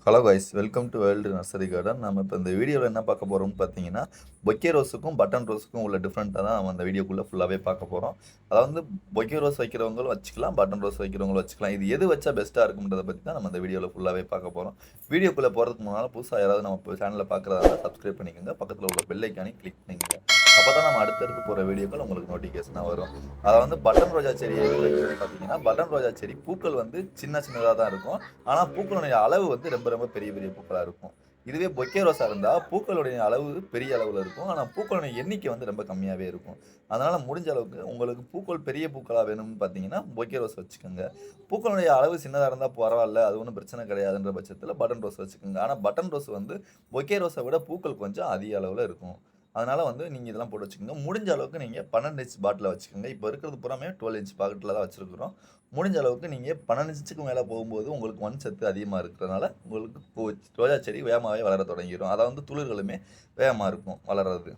Hello guys, welcome to world nursery garden. நம்ம இப்போ இந்த வீடியோவில் என்ன பார்க்க போகிறோம்னு பார்த்தீங்கன்னா, பொக்கே ரோஸுக்கும் பட்டன் ரோஸுக்கும் உள்ள டிஃப்ரெண்ட்டாக தான் நம்ம அந்த வீடியோக்குள்ளே ஃபுல்லாகவே பார்க்க போகிறோம். அதாவது பொக்கே ரோஸ் வைக்கிறவங்களும் வச்சுக்கலாம், பட்டன் ரோஸ் வைக்கிறவங்களும் வச்சுக்கலாம். இது எது வச்சா பெஸ்ட்டாக இருக்கும்ன்றதை பற்றி தான் நம்ம இந்த வீடியோவில் ஃபுல்லாகவே பார்க்க போகிறோம். வீடியோக்குள்ளே போகிறதுக்கு முன்னால் புதுசாக யாராவது நம்ம சேனலில் பார்க்குறதா சப்ஸ்கிரைப் பண்ணிக்கோங்க, பக்கத்தில் உள்ள பெல் ஐக்கானே கிளிக் பண்ணிக்கோங்க. அப்போ தான் நம்ம அடுத்தடுத்து போகிற வீடியோக்கள் உங்களுக்கு நோட்டிஃபிகேஷனாக வரும். அதாவது பட்டன் ரோஜா செடி எப்படி வைக்கிறது பார்த்தீங்கன்னா, பட்டன் ரோஜா செடி பூக்கள் வந்து சின்னதாக தான் இருக்கும். ஆனால் பூக்களுடைய அளவு வந்து ரொம்ப ரொம்ப பெரிய பெரிய பூக்களாக இருக்கும். இதுவே பொக்கே ரோஸாக இருந்தால் பூக்களுடைய அளவு பெரிய அளவில் இருக்கும், ஆனால் பூக்களுடைய எண்ணிக்கை வந்து ரொம்ப கம்மியாகவே இருக்கும். அதனால் முடிஞ்ச அளவுக்கு உங்களுக்கு பூக்கள் பெரிய பூக்களாக வேணும்னு பார்த்தீங்கன்னா பொக்கே ரோஸ் வச்சுக்கோங்க. பூக்களுடைய அளவு சின்னதாக இருந்தால் பரவாயில்ல, அது ஒன்றும் பிரச்சனை கிடையாதுன்ற பட்சத்தில் பட்டன் ரோஸ் வச்சுக்கோங்க. ஆனால் பட்டன் ரோஸ் வந்து பொக்கே ரோஸை விட பூக்கள் கொஞ்சம் அதிக அளவில் இருக்கும். அதனால் வந்து நீங்கள் இதெல்லாம் போட்டு வச்சுக்கோங்க. முடிஞ்ச அளவுக்கு நீங்கள் 12 இன்ச் பாட்டில் வச்சுக்கோங்க. இப்போ இருக்கிறது பூராமே 12 இன்ச் பாக்கெட்டில் தான் வச்சுருக்குறோம். முடிஞ்ச அளவுக்கு நீங்கள் 12 இன்ச்சுக்கு மேலே போகும்போது உங்களுக்கு மண் சத்து அதிகமாக இருக்கிறதுனால உங்களுக்கு ரோஜா செடி வேகமாகவே வளர தொடங்கிடும். அதாவது துளிர்களுமே வேகமாக இருக்கும் வளர்கிறது.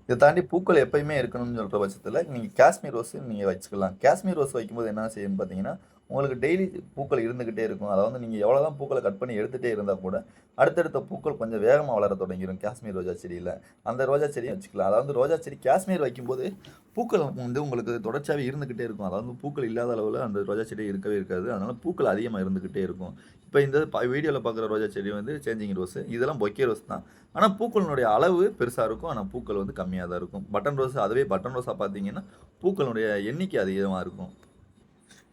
இதை தாண்டி பூக்கள் எப்பயுமே இருக்கணும்னு சொல்கிற பட்சத்தில் நீங்கள் காஷ்மீர் ரோஸ் நீங்கள் வச்சுக்கலாம். காஷ்மீர் ரோஸ் வைக்கும்போது என்ன செய்யணும்னு பார்த்தீங்கன்னா, உங்களுக்கு டெய்லி பூக்கள் இருந்துக்கிட்டே இருக்கும். அதாவது நீங்கள் எவ்வளோ தான் பூக்களை கட் பண்ணி எடுத்துகிட்டே இருந்தால் கூட அடுத்தடுத்த பூக்கள் கொஞ்சம் வேகமாக வளர தொடங்கிடும் காஷ்மீர் ரோஜா செடியில். அந்த ரோஜா செடியை வச்சுக்கலாம். அதாவது ரோஜா செடி காஷ்மீர் வைக்கும்போது பூக்கள் வந்து உங்களுக்கு தொடர்ச்சியாகவே இருந்துக்கிட்டே இருக்கும். அதாவது பூக்கள் இல்லாத அளவில் அந்த ரோஜா செடி இருக்கவே இருக்காது. அதனால் பூக்கள் அதிகமாக இருந்துக்கிட்டே இருக்கும். இப்போ இந்த வீடியோவில் பார்க்குற ரோஜா செடி வந்து சேஞ்சிங் ரோஸு, இதெல்லாம் பொக்கே ரோஸ் தான். ஆனால் பூக்களினுடைய அளவு பெருசாக இருக்கும், ஆனால் பூக்கள் வந்து கம்மியாக தான் இருக்கும். பட்டன் ரோஸ், அதுவே பட்டன் ரோஸாக பார்த்தீங்கன்னா பூக்களுடைய எண்ணிக்கை அதிகமாக இருக்கும்.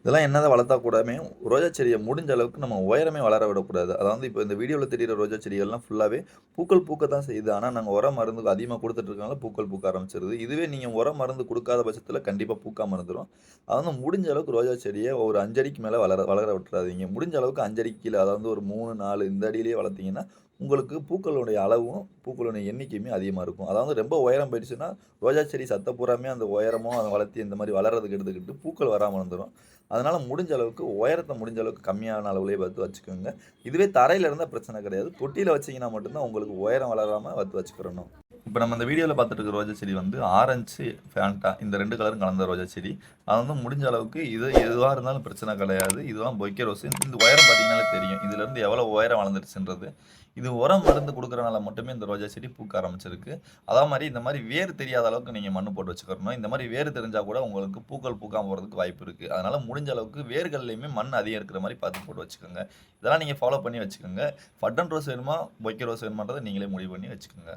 இதெல்லாம் என்னதான் வளர்த்தா கூடமே ரோஜா செடியை முடிஞ்ச அளவுக்கு நம்ம உயரமே வளர விடக்கூடாது. அதாவது இப்போ இந்த வீடியோவில் தெரியிற ரோஜா செடிகள்லாம் ஃபுல்லாகவே பூக்கள் பூக்க தான் செய்யுது. ஆனால் நாங்கள் உரம் மருந்து அதிகமாக கொடுத்துட்ருக்கனால பூக்கள் பூக்க ஆரம்பிச்சிருது. இதுவே நீங்கள் உரம் மருந்து கொடுக்காத பட்சத்தில் கண்டிப்பாக பூக்காமல் இருந்துடும். அதாவது முடிஞ்ச அளவுக்கு ரோஜா செடியை ஒரு 5 அடிக்கு மேலே வளர விட்டுறாதீங்க. முடிஞ்ச அளவுக்கு 5 அடிக்கு கீழே, அதாவது ஒரு 3, 4 இந்த அடியிலேயே வளர்த்திங்கன்னா உங்களுக்கு பூக்களுடைய அளவும் பூக்களுடைய எண்ணிக்கையுமே அதிகமாக இருக்கும். அதாவது ரொம்ப உயரம் போயிடுச்சுன்னா ரோஜா செடி சத்த பூராமே அந்த உயரமும் அதை வளர்த்தி இந்த மாதிரி வளர்றதுக்கு எடுத்துக்கிட்டு பூக்கள் வராமல் வந்துடும். அதனால் முடிஞ்ச அளவுக்கு உயரத்தை முடிஞ்ச அளவுக்கு கம்மியான அளவுலேயே பார்த்து வச்சுக்கோங்க. இதுவே தரையில் இருந்தால் பிரச்சனை கிடையாது. தொட்டியில் வச்சிங்கன்னா மட்டும்தான் உங்களுக்கு உயரம் வளராமல் பார்த்து வச்சுக்கிறணும். இப்போ நம்ம இந்த வீடியோவில் பார்த்துட்டு இருக்க ரோஜா செடி வந்து ஆரஞ்சு ஃபேண்டா இந்த 2 கலரும் கலந்த ரோஜா செடி. அது வந்து முடிஞ்ச அளவுக்கு இது எதுவாக இருந்தாலும் பிரச்சனை கிடையாது. இதுதான் பொக்கே ரோஸ். இந்த உயரம் பார்த்தீங்கன்னாலே தெரியும் இதிலேருந்து எவ்வளோ உயரம் வளர்ந்துருச்சுன்றது. இது உரம் மருந்து கொடுக்குறனால மட்டுமே இந்த ரோஜா செடி பூக்க ஆரம்பிச்சிருக்கு. அதே மாதிரி இந்த மாதிரி வேறு தெரியாத அளவுக்கு நீங்கள் மண் போட்டு வச்சுக்கிறணும். இந்த மாதிரி வேறு தெரிஞ்சால் கூட உங்களுக்கு பூக்கள் பூக்காமல் போகிறதுக்கு வாய்ப்பு இருக்குது. அதனால் முடிஞ்ச அளவுக்கு வேர்கள்லையுமே மண் அதிகம் இருக்கிற மாதிரி பார்த்து போட்டு வச்சுக்கோங்க. இதெல்லாம் நீங்கள் ஃபாலோ பண்ணி வச்சுக்கோங்க. பட்டன் ரோஸ் வேணுமா பொக்கே ரோஸ் வேணுமான்றதை நீங்களே முடிவு பண்ணி வச்சுக்கோங்க.